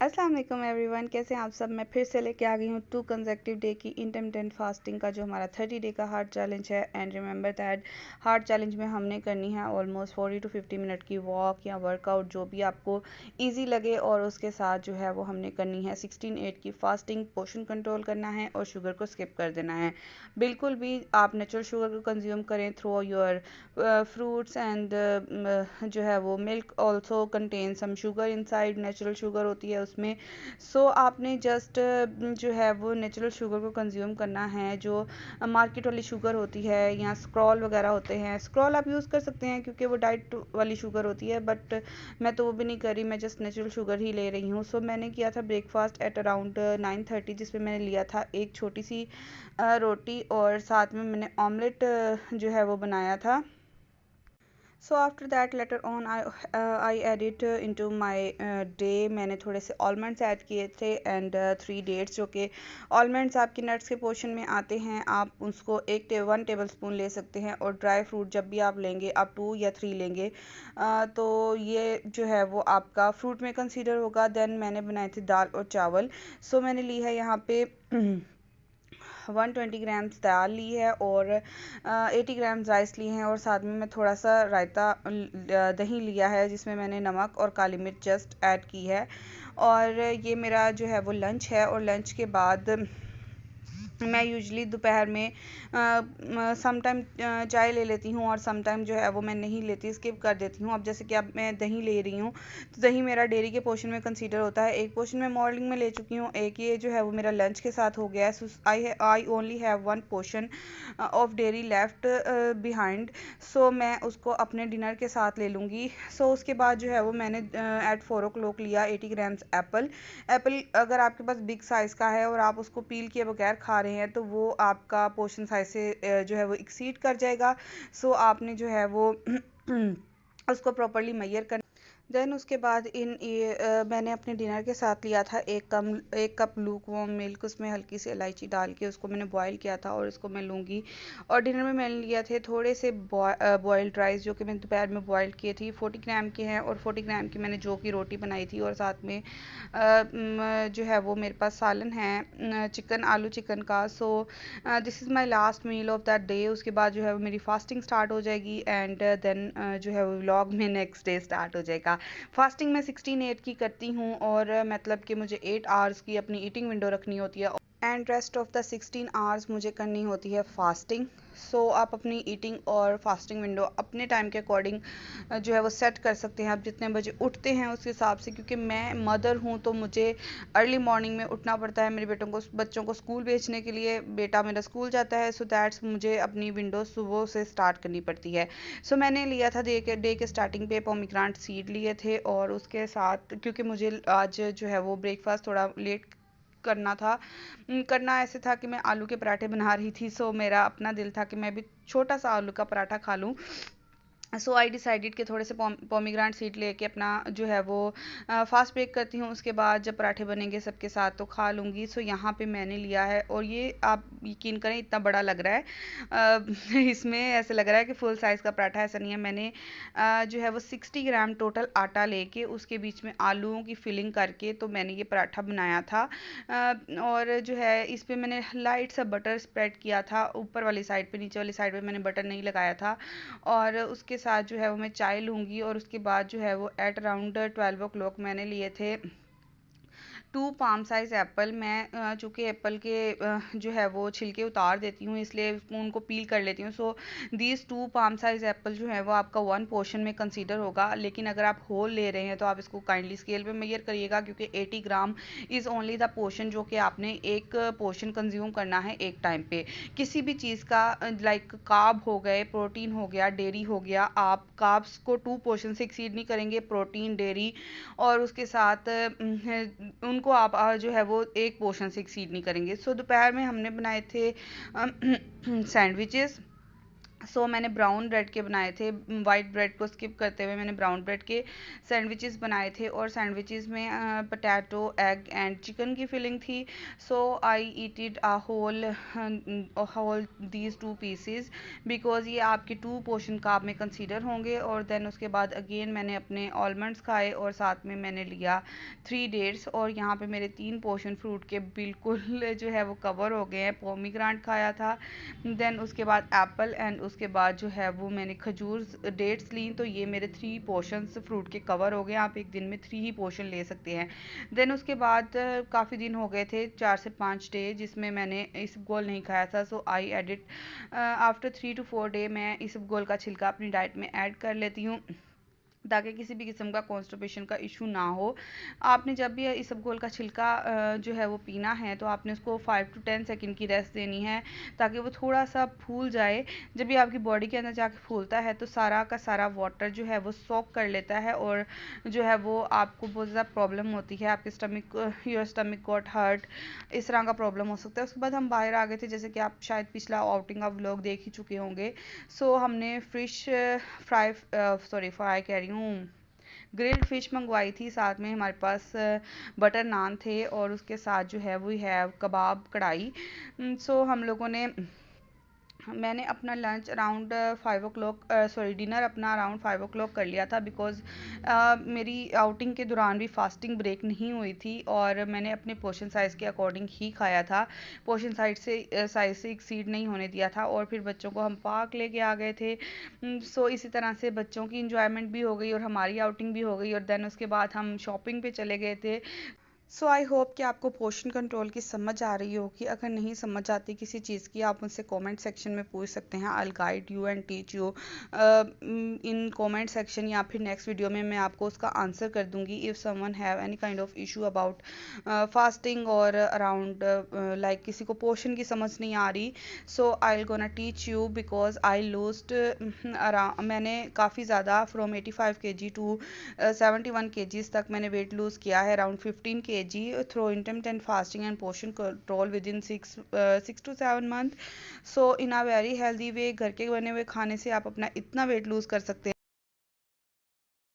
अस्सलाम वालेकुम एवरीवन, कैसे हैं आप सब। मैं फिर से लेके आ गई हूँ 2 कंसेक्टिव डे की इंटरमिटेंट फास्टिंग का जो हमारा 30 डे का हार्ट चैलेंज है। And remember that heart challenge में हमने करनी है ऑलमोस्ट 40 to 50 मिनट की वॉक या वर्कआउट, जो भी आपको इजी लगे, और उसके साथ जो है वो हमने करनी है 16/8 की फास्टिंग। पोर्शन कंट्रोल करना है और शुगर को स्किप कर देना है। बिल्कुल भी आप नेचुरल शुगर को कंज्यूम करें थ्रू योर फ्रूट्स एंड जो है वो milk also contain some sugar inside, natural sugar होती है उसमें। सो आपने जस्ट जो है वो नेचुरल शुगर को कंज्यूम करना है। जो मार्केट वाली शुगर होती है या स्क्रॉल वगैरह होते हैं, स्क्रॉल आप यूज़ कर सकते हैं क्योंकि वो डाइट वाली शुगर होती है, बट मैं तो वो भी नहीं कर रही, मैं जस्ट नेचुरल शुगर ही ले रही हूँ। सो मैंने किया था ब्रेकफास्ट एट अराउंड 9:30, जिसमें मैंने लिया था एक छोटी सी रोटी और साथ में मैंने ऑमलेट जो है वो बनाया था। So after that later on I edit into my day. मैंने थोड़े से आलमंड्स ऐड किए थे एंड 3 डेट्स, जो कि आलमंड्स आपके नट्स के पोर्शन में आते हैं। आप उसको 1 टेबल स्पून ले सकते हैं, और ड्राई फ्रूट जब भी आप लेंगे आप 2 या 3 लेंगे, तो ये जो है वो आपका फ्रूट में कंसीडर होगा। देन मैंने बनाए थे दाल और चावल। सो मैंने ली है यहाँ पे 120 ग्राम्स दाल ली है और 80 ग्राम्स राइस ली हैं, और साथ में मैं थोड़ा सा रायता दही लिया है, जिसमें मैंने नमक और काली मिर्च जस्ट ऐड की है। और ये मेरा जो है वो लंच है। और लंच के बाद मैं यूजली दोपहर में सम टाइम चाय ले लेती हूँ, और सम टाइम जो है वो मैं नहीं लेती, स्किप कर देती हूँ। अब जैसे कि अब मैं दही ले रही हूँ, तो दही मेरा डेयरी के पोर्शन में कंसीडर होता है। एक पोर्शन मैं मॉर्निंग में ले चुकी हूँ, एक ये जो है वो मेरा लंच के साथ हो गया है। So I only have 1 portion of dairy left behind. So मैं उसको अपने डिनर के साथ ले लूँगी। सो उसके बाद जो है वो मैंने एट 4 o'clock लिया 80 ग्राम्स एप्पल। एप्पल अगर आपके पास बिग साइज़ का है और आप उसको पील किए बगैर खा रहे हैं, तो वो आपका पोर्शन साइज से जो है वो एक्सीड कर जाएगा। सो आपने जो है वो उसको प्रॉपर्ली मेजर करना। देन उसके बाद मैंने अपने डिनर के साथ लिया था 1 कप लूक वार्म मिल्क, उसमें हल्की सी इलायची डाल के उसको मैंने बॉईल किया था, और इसको मैं लूँगी। और डिनर में मैंने लिया थे थोड़े से बॉइल्ड राइस, जो कि मैंने दोपहर में बॉईल किए थी। 40 ग्राम के हैं, और 40 ग्राम की मैंने जो की रोटी बनाई थी, और साथ में जो है वो मेरे पास सालन है चिकन, आलू चिकन का। So this is my last meal of that day. उसके बाद जो है वो मेरी फास्टिंग स्टार्ट हो जाएगी, एंड देन जो है वो व्लॉग में नेक्स्ट डे स्टार्ट हो जाएगा। फास्टिंग मैं 16/8 की करती हूँ, और मतलब कि मुझे 8 आवर्स की अपनी ईटिंग विंडो रखनी होती है, and rest of the 16 hours मुझे करनी होती है फास्टिंग। सो आप अपनी ईटिंग और फास्टिंग विंडो अपने टाइम के अकॉर्डिंग जो है वो सेट कर सकते हैं। आप जितने बजे उठते हैं उस हिसाब से, क्योंकि मैं मदर हूँ तो मुझे अर्ली मॉर्निंग में उठना पड़ता है मेरे बच्चों को स्कूल भेजने के लिए। बेटा मेरा स्कूल जाता है, सो दैट्स मुझे अपनी विंडो सुबह से स्टार्ट करनी पड़ती है। सो मैंने लिया था डे के स्टार्टिंग पे पोमीग्रानेट सीड लिए थे, और उसके साथ क्योंकि मुझे आज जो है वो ब्रेकफास्ट थोड़ा लेट करना था। करना ऐसे था कि मैं आलू के पराठे बना रही थी। सो मेरा अपना दिल था कि मैं भी छोटा सा आलू का पराठा खा लूँ। सो आई डिसाइडेड कि थोड़े से पोमीग्रानेट सीड लेके अपना जो है वो फास्ट ब्रेक करती हूँ। उसके बाद जब पराठे बनेंगे सबके साथ तो खा लूँगी। सो यहाँ पे मैंने लिया है, और ये आप यकीन करें इतना बड़ा लग रहा है। इसमें ऐसे लग रहा है कि फुल साइज़ का पराठा, ऐसा नहीं है। मैंने जो है वो 60 ग्राम टोटल आटा लेके उसके बीच में आलूओं की फिलिंग करके तो मैंने ये पराठा बनाया था। और जो है इस पे मैंने लाइट सा बटर स्प्रेड किया था ऊपर वाली साइड पे, नीचे वाली साइड पे मैंने बटर नहीं लगाया था। और उसके साथ जो है वो मैं चाय लूँगी, और उसके बाद जो है वो एट अराउंड 12 o'clock मैंने लिए थे 2 पाम साइज़ एप्पल। मैं चूँकि एप्पल के जो है वो छिलके उतार देती हूँ, इसलिए उनको पील कर लेती हूँ। सो दीज़ 2 पाम साइज़ एप्पल जो है वो आपका 1 पोर्शन में कंसीडर होगा। लेकिन अगर आप होल ले रहे हैं तो आप इसको काइंडली स्केल पे मेजर करिएगा, क्योंकि 80 gram is only the portion जो कि आपने एक पोर्शन कंज्यूम करना है एक टाइम पे। किसी भी चीज़ का लाइक कार्ब हो गए, प्रोटीन हो गया, डेयरी हो गया, आप कार्ब्स को 2 पोर्शन से एक्सीड नहीं करेंगे, प्रोटीन, डेयरी, और उसके साथ उनको आप जो है वो एक पोर्शन से एक्सीड नहीं करेंगे। सो दोपहर में हमने बनाए थे सैंडविचेस। मैंने ब्राउन ब्रेड के बनाए थे, वाइट ब्रेड को स्किप करते हुए मैंने ब्राउन ब्रेड के सैंडविचेस बनाए थे, और सैंडविचेस में पोटैटो, एग एंड चिकन की फिलिंग थी। So I eated a whole these 2 pieces, because ये आपके 2 पोर्शन कार्ब में कंसीडर होंगे। और देन उसके बाद अगेन मैंने अपने आलमंड्स खाए, और साथ में मैंने लिया 3 डेट्स, और यहाँ पे मेरे 3 पोर्शन फ्रूट के बिल्कुल जो है वो कवर हो गए हैं। पोमीग्रानेट खाया था, देन उसके बाद एप्पल, एंड उसके बाद जो है वो मैंने खजूर डेट्स ली। तो ये मेरे 3 पोर्शंस फ्रूट के कवर हो गए। आप एक दिन में 3 ही पोर्शन ले सकते हैं। देन उसके बाद काफ़ी दिन हो गए थे, 4 से 5 डे, जिसमें मैंने इसबगोल नहीं खाया था। So I ate it after 3 to 4 day मैं इसबगोल का छिलका अपनी डाइट में ऐड कर लेती हूँ, ताकि किसी भी किस्म का कॉन्स्टिपेशन का इशू ना हो। आपने जब भी इसबगोल का छिलका जो है वो पीना है, तो आपने उसको 5 to 10 सेकंड की रेस्ट देनी है, ताकि वो थोड़ा सा फूल जाए। जब भी आपकी बॉडी के अंदर जाके फूलता है, तो सारा का सारा वाटर जो है वो सोक कर लेता है, और जो है वो आपको बहुत ज़्यादा प्रॉब्लम होती है, आपके योर स्टमक गॉट हर्ट, इस तरह का प्रॉब्लम हो सकता है। उसके बाद हम बाहर आ गए थे, जैसे कि आप शायद पिछला आउटिंग का व्लॉग देख ही चुके होंगे। हमने फिश फ्राई कह रही हूँ, ग्रिल्ड फिश मंगवाई थी। साथ में हमारे पास बटर नान थे, और उसके साथ जो है वो है कबाब कढ़ाई। हम लोगों ने मैंने अपना लंच अराउंड 5 o'clock, डिनर अपना अराउंड 5 o'clock कर लिया था, बिकॉज़ मेरी आउटिंग के दौरान भी फास्टिंग ब्रेक नहीं हुई थी, और मैंने अपने पोर्शन साइज़ के अकॉर्डिंग ही खाया था। पोर्शन साइज़ से एक्सीड नहीं होने दिया था। और फिर बच्चों को हम पार्क लेके आ गए थे। इसी तरह से बच्चों की इंजॉयमेंट भी हो गई, और हमारी आउटिंग भी हो गई, और देन उसके बाद हम शॉपिंग पे चले गए थे। आई होप कि आपको पोर्शन कंट्रोल की समझ आ रही होगी। अगर नहीं समझ आती किसी चीज़ की, आप मुझसे कमेंट सेक्शन में पूछ सकते हैं। I will guide you and teach you in comment section, या फिर नेक्स्ट वीडियो में मैं आपको उसका आंसर कर दूंगी। If someone have any kind of issue about fasting, और अराउंड लाइक किसी को पोर्शन की समझ नहीं आ रही, I will gonna teach you, because I lost मैंने काफ़ी ज़्यादा फ्रॉम 85 kg टू 71 kgs तक मैंने वेट लूज़ किया है, around 15 kg through intermittent fasting and portion control within 6 to 7 months. In a very healthy way, घर के बने हुए खाने से आप अपना इतना वेट लूज़ कर सकते हैं।